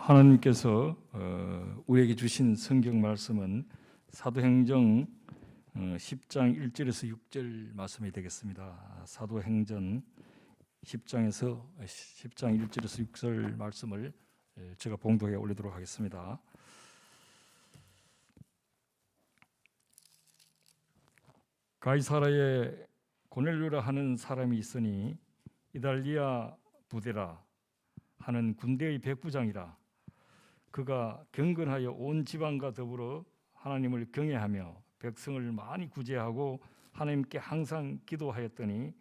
하나님께서 우리에게 주신 성경 말씀은 사도행전 10장 1절에서 6절 말씀이 되겠습니다. 사도행전 10장 1절에서 6절 말씀을 제가 봉독해 올리도록 하겠습니다. 가이사라에 고넬료라 하는 사람이 있으니 이달리아 부대라 하는 군대의 백부장이라. 그가 경건하여 온 지방과 더불어 하나님을 경외하며 백성을 많이 구제하고 하나님께 항상 기도하였더니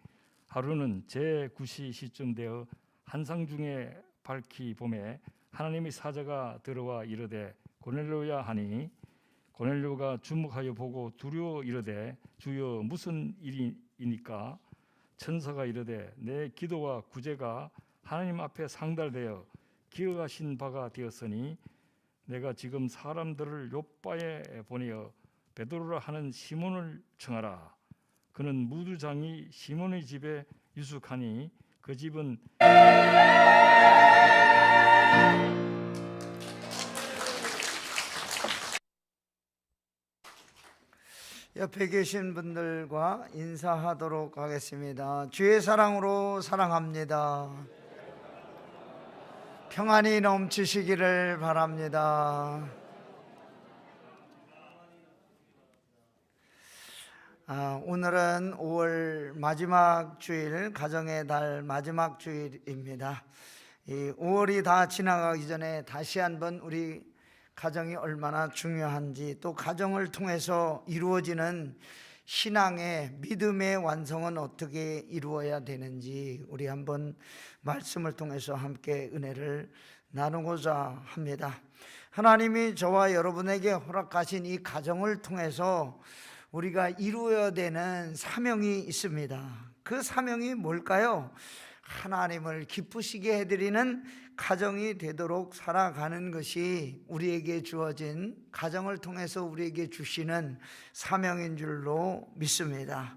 하루는 제9시 시쯤 되어 한상 중에 밝히 봄에 하나님의 사자가 들어와 이르되 고넬료야 하니 고넬료가 주목하여 보고 두려워 이르되 주여 무슨 일이니까? 천사가 이르되 내 기도와 구제가 하나님 앞에 상달되어 기억하신 바가 되었으니 내가 지금 사람들을 욥바에 보내어 베드로라 하는 시몬을 청하라. 그는 무두장이 시몬의 집에 유숙하니 그 집은 옆에 계신 분들과 인사하도록 하겠습니다. 주의 사랑으로 사랑합니다. 평안이 넘치시기를 바랍니다. 오늘은 5월 마지막 주일, 가정의 달 마지막 주일입니다. 이 5월이 다 지나가기 전에 다시 한번 우리 가정이 얼마나 중요한지, 또 가정을 통해서 이루어지는 신앙의 믿음의 완성은 어떻게 이루어야 되는지 우리 한번 말씀을 통해서 함께 은혜를 나누고자 합니다. 하나님이 저와 여러분에게 허락하신 이 가정을 통해서 우리가 이루어야 되는 사명이 있습니다. 그 사명이 뭘까요? 하나님을 기쁘시게 해드리는 가정이 되도록 살아가는 것이 우리에게 주어진, 가정을 통해서 우리에게 주시는 사명인 줄로 믿습니다.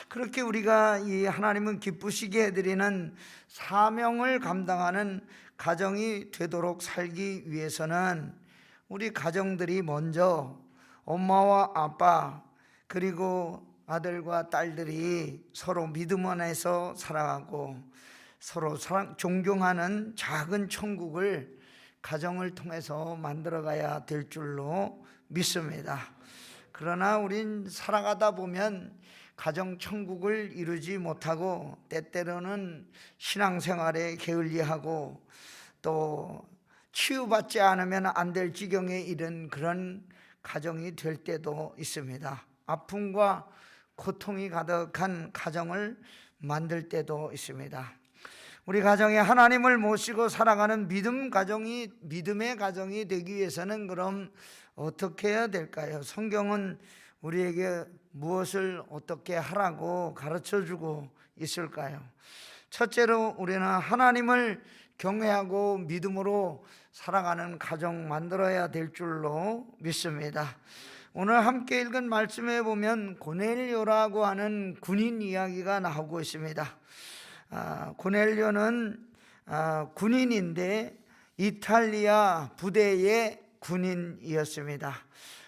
그렇게 우리가 이 하나님을 기쁘시게 해드리는 사명을 감당하는 가정이 되도록 살기 위해서는 우리 가정들이 먼저 엄마와 아빠 그리고 아들과 딸들이 서로 믿음 안에서 살아가고 서로 존경하는 작은 천국을 가정을 통해서 만들어가야 될 줄로 믿습니다. 그러나 우린 살아가다 보면 가정 천국을 이루지 못하고 때때로는 신앙생활에 게을리하고 또 치유받지 않으면 안 될 지경에 이른 그런 가정이 될 때도 있습니다. 아픔과 고통이 가득한 가정을 만들 때도 있습니다. 우리 가정에 하나님을 모시고 살아가는 믿음의 가정이 되기 위해서는 그럼 어떻게 해야 될까요? 성경은 우리에게 무엇을 어떻게 하라고 가르쳐주고 있을까요? 첫째로 우리는 하나님을 경외하고 믿음으로 살아가는 가정 만들어야 될 줄로 믿습니다. 오늘 함께 읽은 말씀에 보면 고넬료라고 하는 군인 이야기가 나오고 있습니다. 고넬료는 군인인데 이탈리아 부대의 군인이었습니다.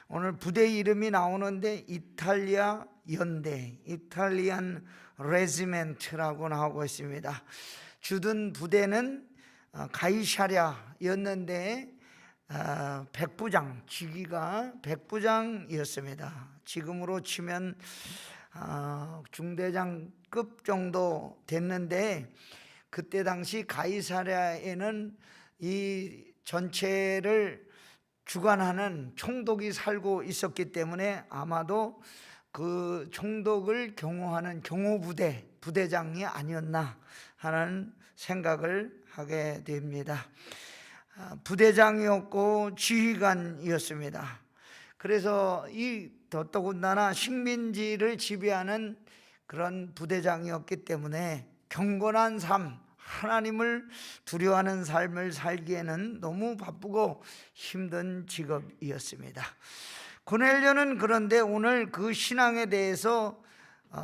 오늘 부대 이름이 나오는데 이탈리아 연대, 이탈리안 레지멘트라고 나오고 있습니다. 주둔 부대는 가이사랴였는데 백부장, 직위가 백부장이었습니다. 지금으로 치면 중대장급 정도 됐는데, 그때 당시 가이사랴에는 이 전체를 주관하는 총독이 살고 있었기 때문에 아마도 그 총독을 경호하는 경호부대 부대장이 아니었나 하는 생각을 하게 됩니다. 부대장이었고 지휘관이었습니다. 그래서 더더군다나 식민지를 지배하는 그런 부대장이었기 때문에 경건한 삶, 하나님을 두려워하는 삶을 살기에는 너무 바쁘고 힘든 직업이었습니다. 고넬료는 그런데 오늘 그 신앙에 대해서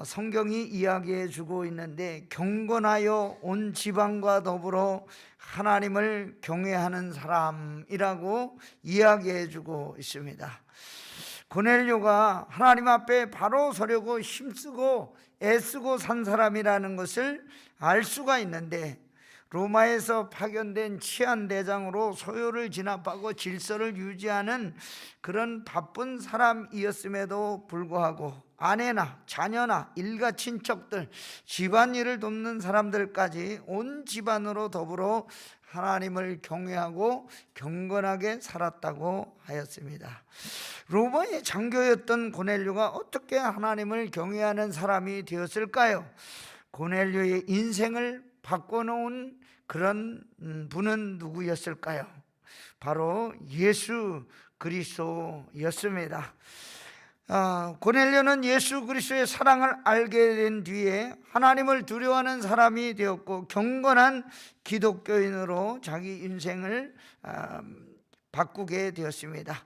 성경이 이야기해 주고 있는데, 경건하여 온 지방과 더불어 하나님을 경외하는 사람이라고 이야기해 주고 있습니다. 고넬료가 하나님 앞에 바로 서려고 힘쓰고 애쓰고 산 사람이라는 것을 알 수가 있는데, 로마에서 파견된 치안대장으로 소요를 진압하고 질서를 유지하는 그런 바쁜 사람이었음에도 불구하고 아내나 자녀나 일가 친척들, 집안일을 돕는 사람들까지 온 집안으로 더불어 하나님을 경외하고 경건하게 살았다고 하였습니다. 로마의 장교였던 고넬료가 어떻게 하나님을 경외하는 사람이 되었을까요? 고넬료의 인생을 바꿔놓은 그런 분은 누구였을까요? 바로 예수 그리스도였습니다. 고넬료는 예수 그리스도의 사랑을 알게 된 뒤에 하나님을 두려워하는 사람이 되었고, 경건한 기독교인으로 자기 인생을 바꾸게 되었습니다.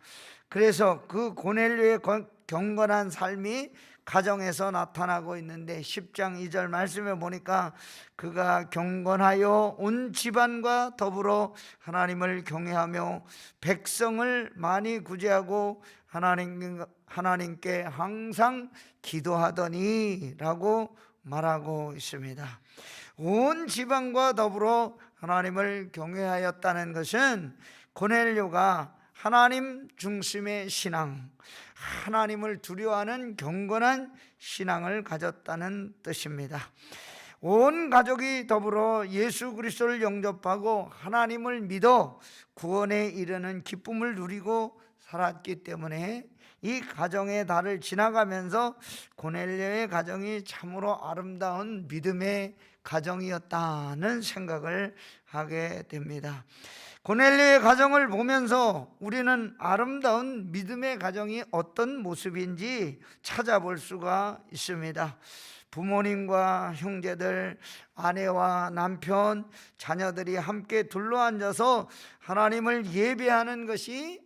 그래서 그 고넬료의 경건한 삶이 가정에서 나타나고 있는데, 10장 2절 말씀에 보니까 그가 경건하여 온 집안과 더불어 하나님을 경외하며 백성을 많이 구제하고 하나님께 항상 기도하더니 라고 말하고 있습니다. 온 집안과 더불어 하나님을 경외하였다는 것은 고넬료가 하나님 중심의 신앙, 하나님을 두려워하는 경건한 신앙을 가졌다는 뜻입니다. 온 가족이 더불어 예수 그리스도를 영접하고 하나님을 믿어 구원에 이르는 기쁨을 누리고 살았기 때문에 이 가정의 달을 지나가면서 고넬료의 가정이 참으로 아름다운 믿음의 가정이었다는 생각을 하게 됩니다. 고넬료의 가정을 보면서 우리는 아름다운 믿음의 가정이 어떤 모습인지 찾아볼 수가 있습니다. 부모님과 형제들, 아내와 남편, 자녀들이 함께 둘러앉아서 하나님을 예배하는 것이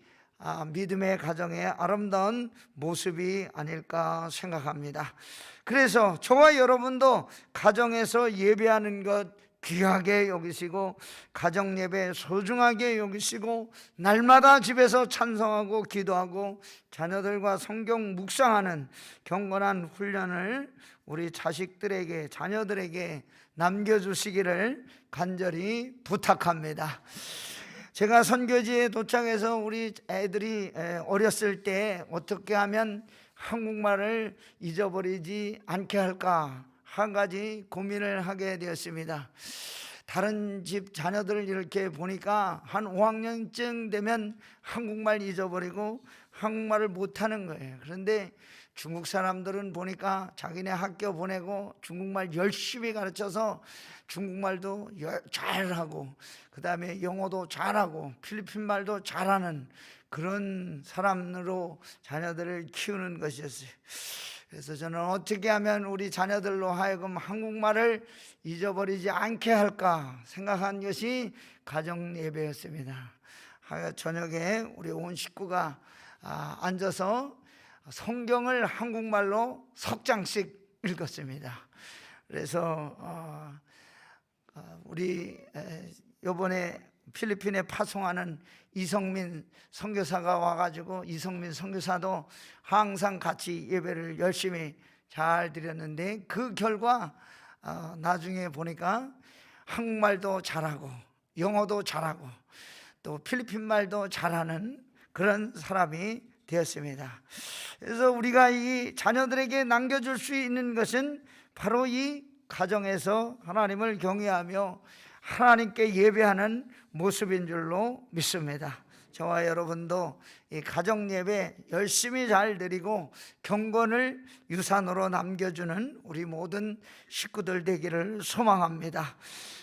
믿음의 가정의 아름다운 모습이 아닐까 생각합니다. 그래서 저와 여러분도 가정에서 예배하는 것 귀하게 여기시고, 가정 예배 소중하게 여기시고, 날마다 집에서 찬송하고 기도하고 자녀들과 성경 묵상하는 경건한 훈련을 우리 자식들에게, 자녀들에게 남겨주시기를 간절히 부탁합니다. 제가 선교지에 도착해서 우리 애들이 어렸을 때 어떻게 하면 한국말을 잊어버리지 않게 할까 한 가지 고민을 하게 되었습니다. 다른 집 자녀들을 이렇게 보니까 한 5학년쯤 되면 한국말 잊어버리고 한국말을 못하는 거예요. 그런데 중국 사람들은 보니까 자기네 학교 보내고 중국말 열심히 가르쳐서 중국말도 잘하고, 그 다음에 영어도 잘하고 필리핀 말도 잘하는 그런 사람으로 자녀들을 키우는 것이었어요. 그래서 저는 어떻게 하면 우리 자녀들로 하여금 한국말을 잊어버리지 않게 할까 생각한 것이 가정 예배였습니다. 저녁에 우리 온 식구가 앉아서 성경을 한국말로 석 장씩 읽었습니다. 그래서 우리 이번에 필리핀에 파송하는 이성민 선교사가 와가지고, 이성민 선교사도 항상 같이 예배를 열심히 잘 드렸는데, 그 결과 나중에 보니까 한국말도 잘하고 영어도 잘하고 또 필리핀 말도 잘하는 그런 사람이 되었습니다. 그래서 우리가 이 자녀들에게 남겨줄 수 있는 것은 바로 이 가정에서 하나님을 경외하며 하나님께 예배하는 모습인 줄로 믿습니다. 저와 여러분도 이 가정 예배 열심히 잘 드리고 경건을 유산으로 남겨주는 우리 모든 식구들 되기를 소망합니다.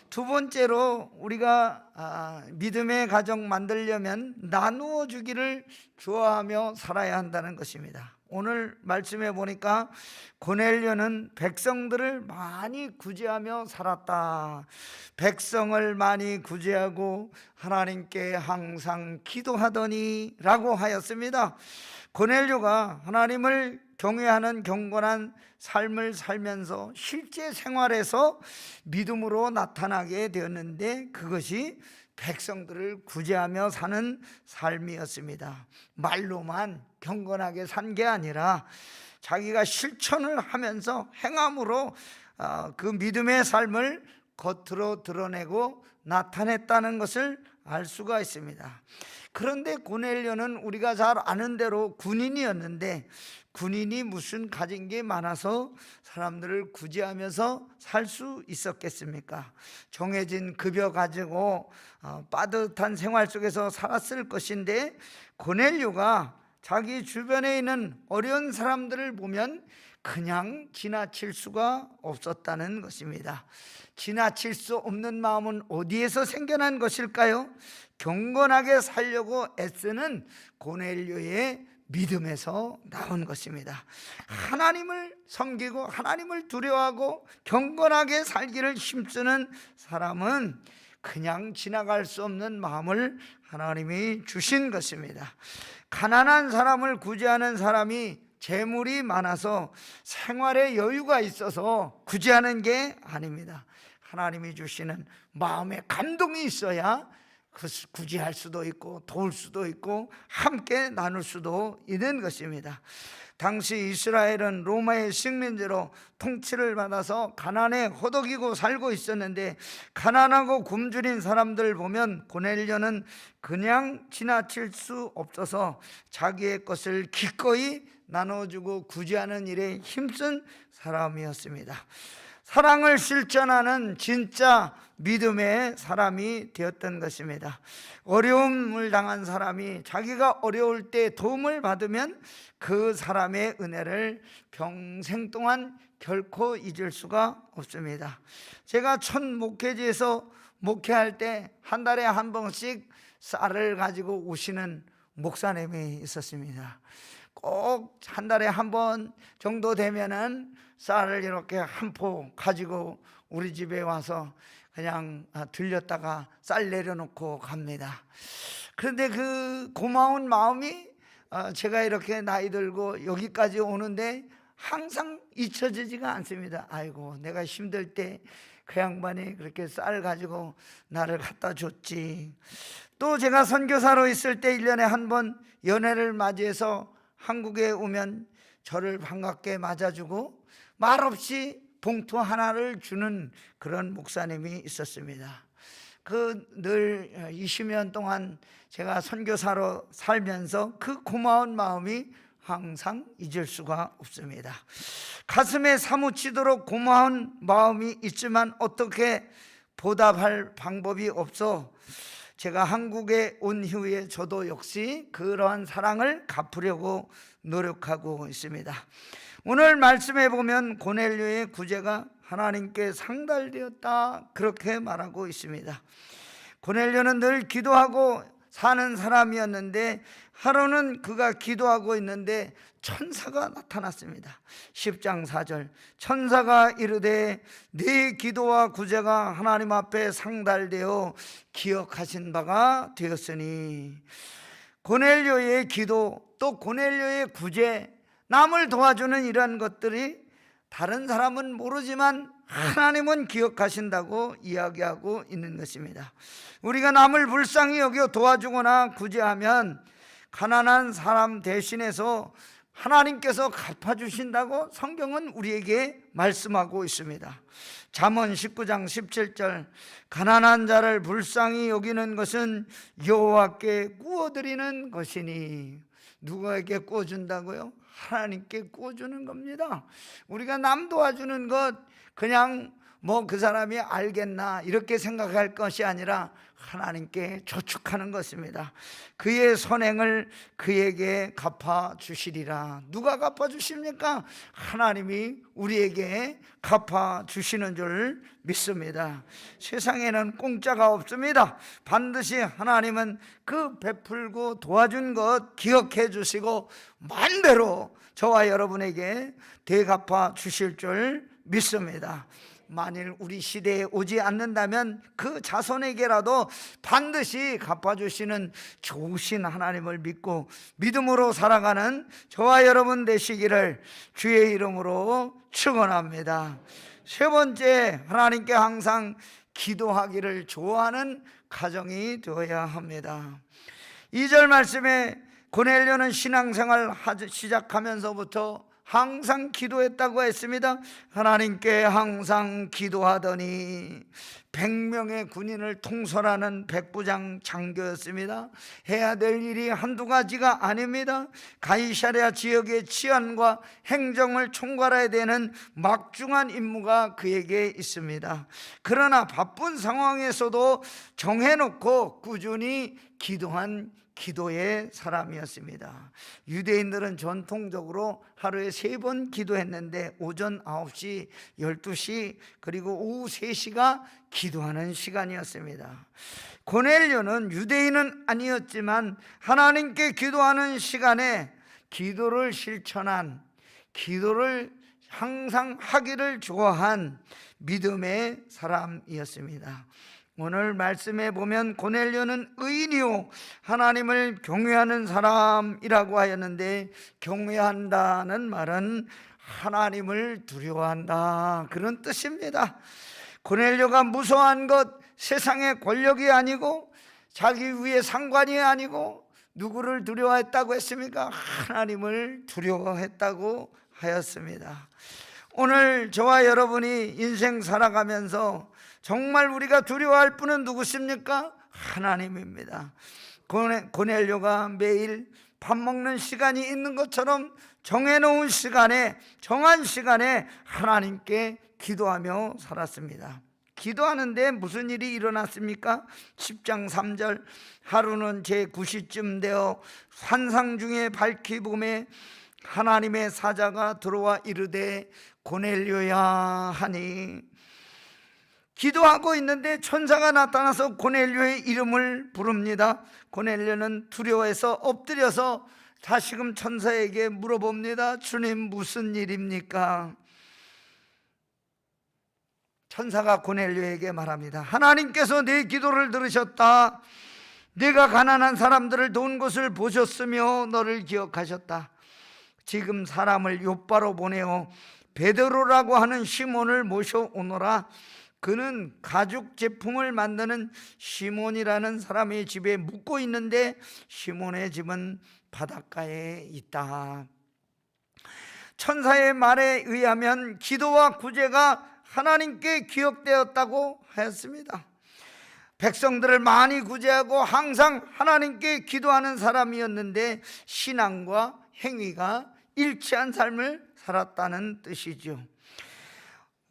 두 번째로, 우리가 믿음의 가정 만들려면 나누어 주기를 좋아하며 살아야 한다는 것입니다. 오늘 말씀해 보니까 고넬료는 백성들을 많이 구제하며 살았다. 백성을 많이 구제하고 하나님께 항상 기도하더니 라고 하였습니다. 고넬료가 하나님을 경외하는 경건한 삶을 살면서 실제 생활에서 믿음으로 나타나게 되었는데, 그것이 백성들을 구제하며 사는 삶이었습니다. 말로만 경건하게 산 게 아니라 자기가 실천을 하면서 행함으로 그 믿음의 삶을 겉으로 드러내고 나타냈다는 것을 알 수가 있습니다. 그런데 고넬료는 우리가 잘 아는 대로 군인이었는데, 군인이 무슨 가진 게 많아서 사람들을 구제하면서 살 수 있었겠습니까? 정해진 급여 가지고 빠듯한 생활 속에서 살았을 것인데, 고넬료가 자기 주변에 있는 어려운 사람들을 보면 그냥 지나칠 수가 없었다는 것입니다. 지나칠 수 없는 마음은 어디에서 생겨난 것일까요? 경건하게 살려고 애쓰는 고넬료의 믿음에서 나온 것입니다. 하나님을 섬기고 하나님을 두려워하고 경건하게 살기를 힘쓰는 사람은 그냥 지나갈 수 없는 마음을 하나님이 주신 것입니다. 가난한 사람을 구제하는 사람이 재물이 많아서 생활에 여유가 있어서 구제하는 게 아닙니다. 하나님이 주시는 마음에 감동이 있어야 구제할 수도 있고 도울 수도 있고 함께 나눌 수도 있는 것입니다. 당시 이스라엘은 로마의 식민지로 통치를 받아서 가난에 허덕이고 살고 있었는데, 가난하고 굶주린 사람들 보면 고넬료는 그냥 지나칠 수 없어서 자기의 것을 기꺼이 나눠주고 구제하는 일에 힘쓴 사람이었습니다. 사랑을 실천하는 진짜 믿음의 사람이 되었던 것입니다. 어려움을 당한 사람이 자기가 어려울 때 도움을 받으면 그 사람의 은혜를 평생 동안 결코 잊을 수가 없습니다. 제가 첫 목회지에서 목회할 때 한 달에 한 번씩 쌀을 가지고 오시는 목사님이 있었습니다. 꼭 한 달에 한 번 정도 되면은 쌀을 이렇게 한 포 가지고 우리 집에 와서 그냥 들렸다가 쌀 내려놓고 갑니다. 그런데 그 고마운 마음이 제가 이렇게 나이 들고 여기까지 오는데 항상 잊혀지지가 않습니다. 아이고, 내가 힘들 때 그 양반이 그렇게 쌀 가지고 나를 갖다 줬지. 또 제가 선교사로 있을 때 1년에 한 번 연애를 맞이해서 한국에 오면 저를 반갑게 맞아주고 말없이 봉투 하나를 주는 그런 목사님이 있었습니다. 그 늘 20년 동안 제가 선교사로 살면서 그 고마운 마음이 항상 잊을 수가 없습니다. 가슴에 사무치도록 고마운 마음이 있지만 어떻게 보답할 방법이 없어 제가 한국에 온 이후에 저도 역시 그러한 사랑을 갚으려고 노력하고 있습니다. 오늘 말씀해 보면 고넬료의 구제가 하나님께 상달되었다, 그렇게 말하고 있습니다. 고넬료는 늘 기도하고 사는 사람이었는데, 하루는 그가 기도하고 있는데 천사가 나타났습니다. 10장 4절, 천사가 이르되 네 기도와 구제가 하나님 앞에 상달되어 기억하신 바가 되었으니. 고넬료의 기도, 또 고넬료의 구제, 남을 도와주는 이러한 것들이 다른 사람은 모르지만 하나님은 기억하신다고 이야기하고 있는 것입니다. 우리가 남을 불쌍히 여겨 도와주거나 구제하면 가난한 사람 대신해서 하나님께서 갚아주신다고 성경은 우리에게 말씀하고 있습니다. 잠언 19장 17절, 가난한 자를 불쌍히 여기는 것은 여호와께 구워드리는 것이니. 누구에게 구워준다고요? 하나님께 구워주는 겁니다. 우리가 남 도와주는 것 그냥 뭐 그 사람이 알겠나 이렇게 생각할 것이 아니라 하나님께 저축하는 것입니다. 그의 선행을 그에게 갚아주시리라. 누가 갚아주십니까? 하나님이 우리에게 갚아주시는 줄 믿습니다. 세상에는 공짜가 없습니다. 반드시 하나님은 그 베풀고 도와준 것 기억해 주시고 만배로 저와 여러분에게 대갚아 주실 줄 믿습니다. 만일 우리 시대에 오지 않는다면 그 자손에게라도 반드시 갚아주시는 좋으신 하나님을 믿고 믿음으로 살아가는 저와 여러분 되시기를 주의 이름으로 축원합니다. 세 번째, 하나님께 항상 기도하기를 좋아하는 가정이 되어야 합니다. 2절 말씀에 고넬료는 신앙생활 시작하면서부터 항상 기도했다고 했습니다. 하나님께 항상 기도하더니 100명의 군인을 통솔하는 백부장 장교였습니다. 해야 될 일이 한두 가지가 아닙니다. 가이사랴 지역의 치안과 행정을 총괄해야 되는 막중한 임무가 그에게 있습니다. 그러나 바쁜 상황에서도 정해놓고 꾸준히 기도한 기도의 사람이었습니다. 유대인들은 전통적으로 하루에 3번 기도했는데 오전 9시, 12시 그리고 오후 3시가 기도하는 시간이었습니다. 고넬료는 유대인은 아니었지만 하나님께 기도하는 시간에 기도를 실천한, 기도를 항상 하기를 좋아한 믿음의 사람이었습니다. 오늘 말씀에 보면 고넬료는 의인이요 하나님을 경외하는 사람이라고 하였는데, 경외한다는 말은 하나님을 두려워한다, 그런 뜻입니다. 고넬료가 무서워한 것, 세상의 권력이 아니고 자기 위에 상관이 아니고 누구를 두려워했다고 했습니까? 하나님을 두려워했다고 하였습니다. 오늘 저와 여러분이 인생 살아가면서 정말 우리가 두려워할 분은 누구십니까? 하나님입니다. 고넬료가 매일 밥 먹는 시간이 있는 것처럼 정해놓은 시간에, 정한 시간에 하나님께 기도하며 살았습니다. 기도하는데 무슨 일이 일어났습니까? 10장 3절, 하루는 제9시쯤 되어 환상 중에 밝히 봄에 하나님의 사자가 들어와 이르되 고넬료야 하니, 기도하고 있는데 천사가 나타나서 고넬료의 이름을 부릅니다. 고넬료는 두려워해서 엎드려서 다시금 천사에게 물어봅니다. 주님, 무슨 일입니까? 천사가 고넬료에게 말합니다. 하나님께서 내 기도를 들으셨다. 내가 가난한 사람들을 도운 것을 보셨으며 너를 기억하셨다. 지금 사람을 욥바로 보내어 베드로라고 하는 시몬을 모셔오너라. 그는 가죽 제품을 만드는 시몬이라는 사람의 집에 묵고 있는데 시몬의 집은 바닷가에 있다. 천사의 말에 의하면 기도와 구제가 하나님께 기억되었다고 하였습니다. 백성들을 많이 구제하고 항상 하나님께 기도하는 사람이었는데 신앙과 행위가 일치한 삶을 살았다는 뜻이죠.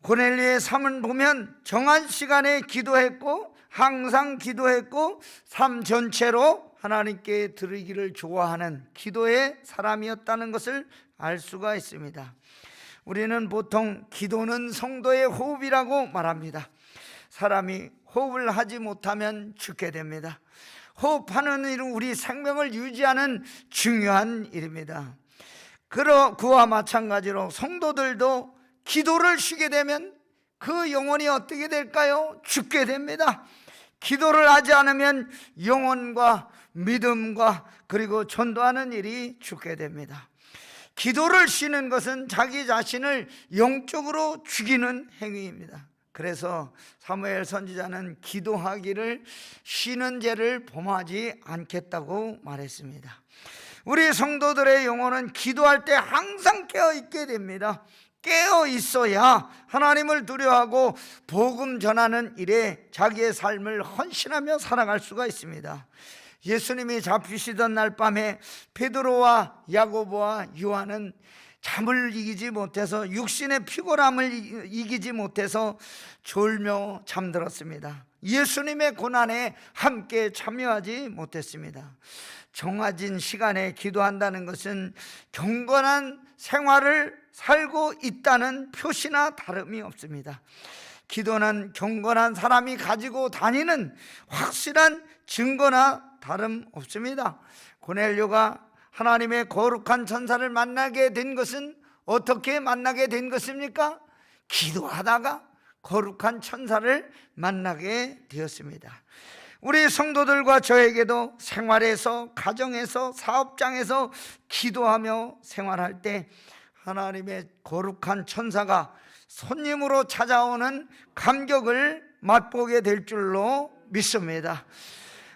고넬료의 삶을 보면 정한 시간에 기도했고 항상 기도했고 삶 전체로 하나님께 드리기를 좋아하는 기도의 사람이었다는 것을 알 수가 있습니다. 우리는 보통 기도는 성도의 호흡이라고 말합니다. 사람이 호흡을 하지 못하면 죽게 됩니다. 호흡하는 일은 우리 생명을 유지하는 중요한 일입니다. 그와 마찬가지로 성도들도 기도를 쉬게 되면 그 영혼이 어떻게 될까요? 죽게 됩니다. 기도를 하지 않으면 영혼과 믿음과 그리고 전도하는 일이 죽게 됩니다. 기도를 쉬는 것은 자기 자신을 영적으로 죽이는 행위입니다. 그래서 사무엘 선지자는 기도하기를 쉬는 죄를 범하지 않겠다고 말했습니다. 우리 성도들의 영혼은 기도할 때 항상 깨어있게 됩니다. 깨어 있어야 하나님을 두려워하고 복음 전하는 일에 자기의 삶을 헌신하며 살아갈 수가 있습니다. 예수님이 잡히시던 날 밤에 베드로와 야고보와 요한은 잠을 이기지 못해서, 육신의 피곤함을 이기지 못해서 졸며 잠들었습니다. 예수님의 고난에 함께 참여하지 못했습니다. 정해진 시간에 기도한다는 것은 경건한 생활을 살고 있다는 표시나 다름이 없습니다. 기도는 경건한 사람이 가지고 다니는 확실한 증거나 다름없습니다. 고넬료가 하나님의 거룩한 천사를 만나게 된 것은 어떻게 만나게 된 것입니까? 기도하다가 거룩한 천사를 만나게 되었습니다. 우리 성도들과 저에게도 생활에서, 가정에서, 사업장에서 기도하며 생활할 때 하나님의 거룩한 천사가 손님으로 찾아오는 감격을 맛보게 될 줄로 믿습니다.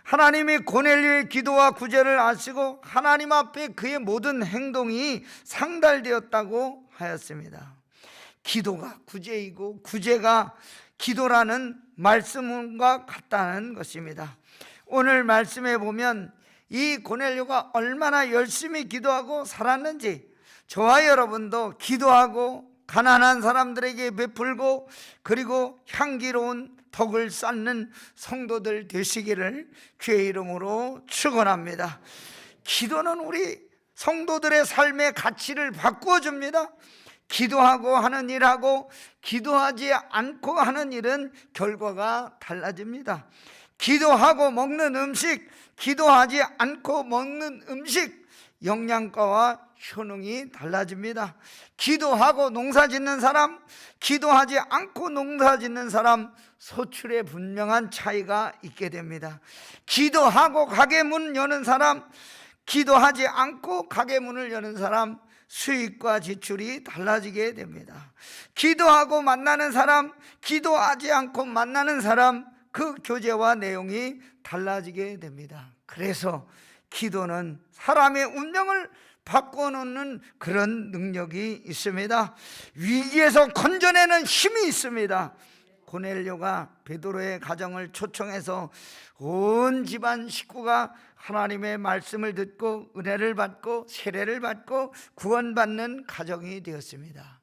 하나님이 고넬료의 기도와 구제를 아시고 하나님 앞에 그의 모든 행동이 상달되었다고 하였습니다. 기도가 구제이고 구제가 기도라는 말씀과 같다는 것입니다. 오늘 말씀에 보면 이 고넬료가 얼마나 열심히 기도하고 살았는지, 저와 여러분도 기도하고 가난한 사람들에게 베풀고 그리고 향기로운 덕을 쌓는 성도들 되시기를 주의 이름으로 축원합니다. 기도는 우리 성도들의 삶의 가치를 바꾸어 줍니다. 기도하고 하는 일하고 기도하지 않고 하는 일은 결과가 달라집니다. 기도하고 먹는 음식, 기도하지 않고 먹는 음식, 영양가와 효능이 달라집니다. 기도하고 농사 짓는 사람, 기도하지 않고 농사 짓는 사람, 소출에 분명한 차이가 있게 됩니다. 기도하고 가게 문 여는 사람, 기도하지 않고 가게 문을 여는 사람, 수익과 지출이 달라지게 됩니다. 기도하고 만나는 사람, 기도하지 않고 만나는 사람, 그 교제와 내용이 달라지게 됩니다. 그래서 기도는 사람의 운명을 바꿔놓는 그런 능력이 있습니다. 위기에서 건져내는 힘이 있습니다. 고넬료가 베드로의 가정을 초청해서 온 집안 식구가 하나님의 말씀을 듣고 은혜를 받고 세례를 받고 구원받는 가정이 되었습니다.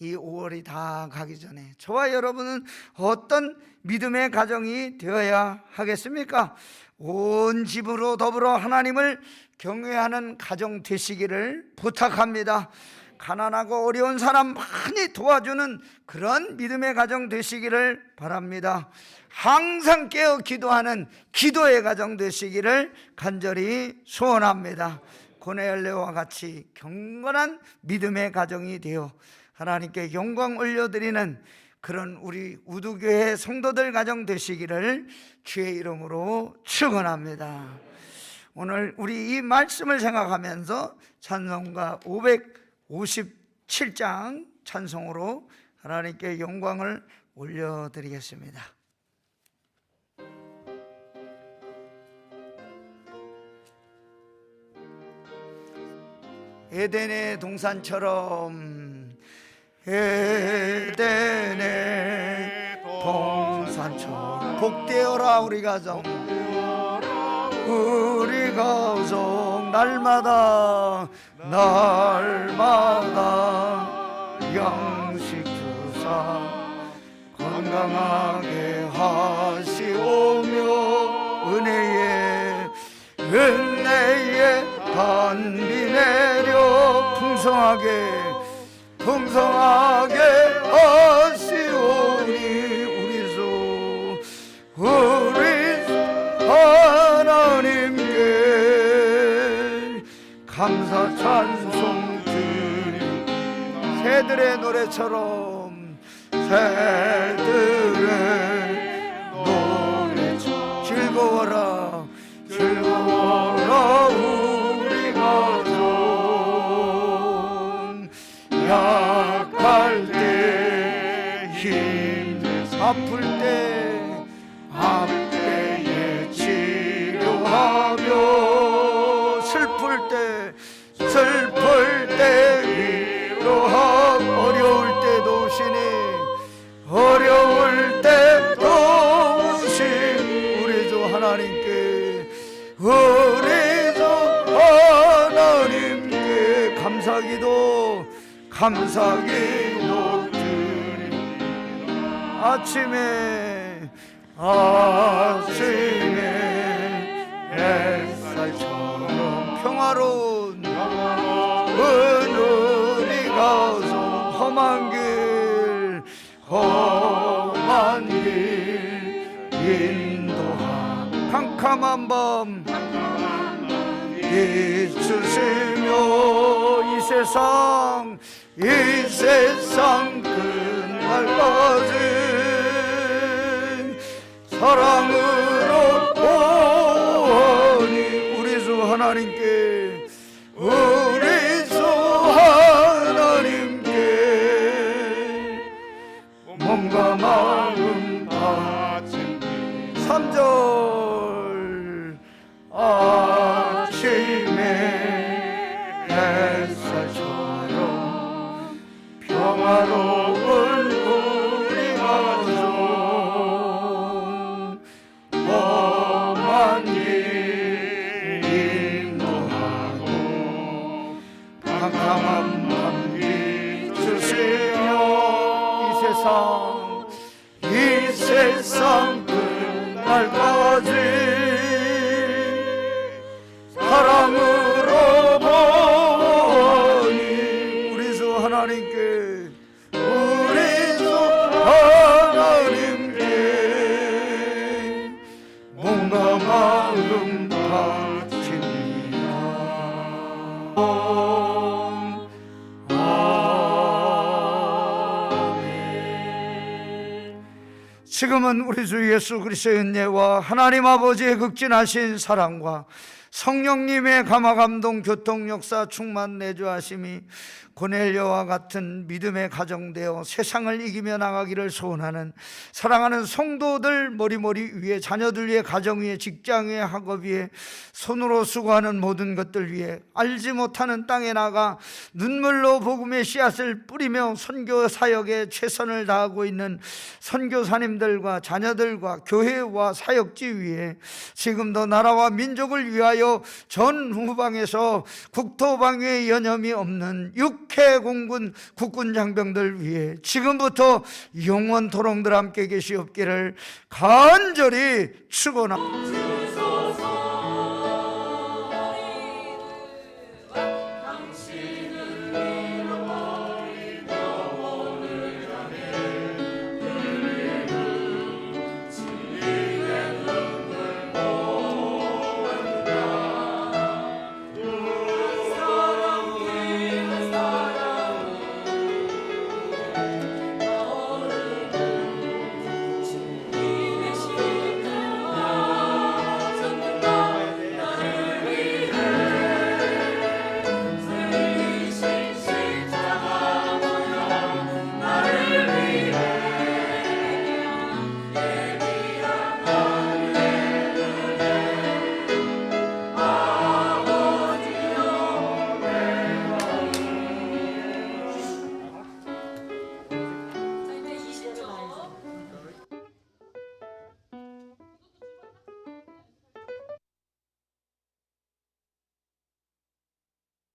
이 5월이 다 가기 전에 저와 여러분은 어떤 믿음의 가정이 되어야 하겠습니까? 온 집으로 더불어 하나님을 경외하는 가정 되시기를 부탁합니다. 가난하고 어려운 사람 많이 도와주는 그런 믿음의 가정 되시기를 바랍니다. 항상 깨어 기도하는 기도의 가정 되시기를 간절히 소원합니다. 고넬료와 같이 경건한 믿음의 가정이 되어 하나님께 영광 올려드리는 그런 우리 우두교회 성도들 가정 되시기를 주의 이름으로 축원합니다. 오늘 우리 이 말씀을 생각하면서 찬송가 557장 찬송으로 하나님께 영광을 올려드리겠습니다. 에덴의 동산처럼, 에덴의 동산처럼 복되어라 우리 가정, 우리 가정 날마다 양식 주사 건강하게 하시오며 은혜의 단비 내려 풍성하게 하시오니 우리 하나님께 감사 찬송 드리 새들의 노래처럼 즐거워라 우리 가정 약할 때 힘 아플 때에 치료하며 슬플 때 위로하고 어려울 때 도우신 우리 주 하나님께 감사기도 드립니다. 아침에 햇살처럼 평화로운 우리 가서 험한 길 인도하 캄캄한 밤 비추시며 이 세상 끝날까지 사랑으로 보니 우리 주 하나님께 몸과 마음 바친 3절 아침에 햇살처럼 평화로운 우리 가족 험한 길 인도하고 캄캄한 밤 비추시며 이 세상 끝날까지 사랑으로 보니 우리 주 하나님께 몸과 마음 바칩니다. 지금은 우리 주 예수 그리스도의 은혜와 하나님 아버지의 극진하신 사랑과 성령님의 감화감동 교통 역사 충만 내주하심이 고넬료와 같은 믿음의 가정되어 세상을 이기며 나가기를 소원하는 사랑하는 성도들 머리머리 위에 자녀들 위에 가정 위에 직장 위에 학업 위에 손으로 수고하는 모든 것들 위에 알지 못하는 땅에 나가 눈물로 복음의 씨앗을 뿌리며 선교 사역에 최선을 다하고 있는 선교사님들과 자녀들과 교회와 사역지 위에 지금도 나라와 민족을 위하여 전 후방에서 국토방위의 여념이 없는 육해공군 국군 장병들 위해 지금부터 영원토록 늘 함께 계시옵기를 간절히 축원합니다.